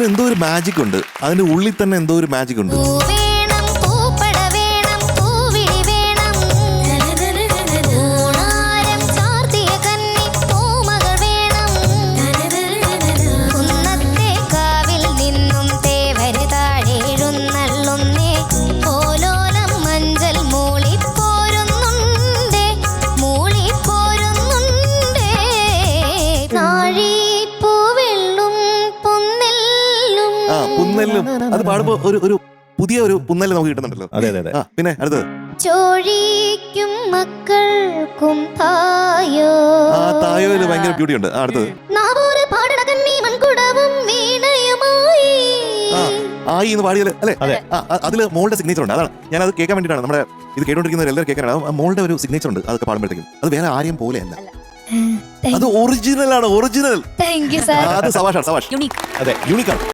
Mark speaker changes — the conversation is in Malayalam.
Speaker 1: എന്തോ ഒരു മാജിക് ഉണ്ട്, അതിന്റെ ഉള്ളിൽ തന്നെ എന്തോ ഒരു മാജിക് ഉണ്ട്. പുന്നെല്ലും അത് പാടുമ്പോ ഒരു പുതിയ ഒരു പുന്നല് നമുക്ക് കിട്ടുന്നുണ്ടല്ലോ.
Speaker 2: അതെ അതെ അതെ.
Speaker 1: പിന്നെ അടുത്തത്
Speaker 3: ചോഴിക്കും മക്കൾക്കും തായോ.
Speaker 1: ആ തായോയില് ഭയങ്കര ബ്യൂട്ടി ഉണ്ട്. അടുത്തത് ആയി എന്ന് പാടിയത് അല്ലെ? അതില് മോളുടെ സിഗ്നേച്ചർ ഉണ്ട്. അതാണ് ഞാൻ അത് കേൾക്കാൻ വേണ്ടിയിട്ടാണ്, നമ്മുടെ ഇത് കേട്ടോണ്ടിരിക്കുന്നവർ എല്ലാവരും കേൾക്കാനാണ്. മോളുടെ ഒരു സിഗ്നേച്ചർ ഉണ്ട് അതൊക്കെ പാടുമ്പോഴത്തേക്കും. അത് വേറെ ആരെയും പോലെയല്ല, അത് ഒറിജിനൽ ആണ്. ഒറിജിനൽ.
Speaker 3: Thank you sir.
Speaker 1: അത് സവാഷാണ്, സവാഷ്.
Speaker 2: അതെ,
Speaker 1: യൂണിക്കാണ്.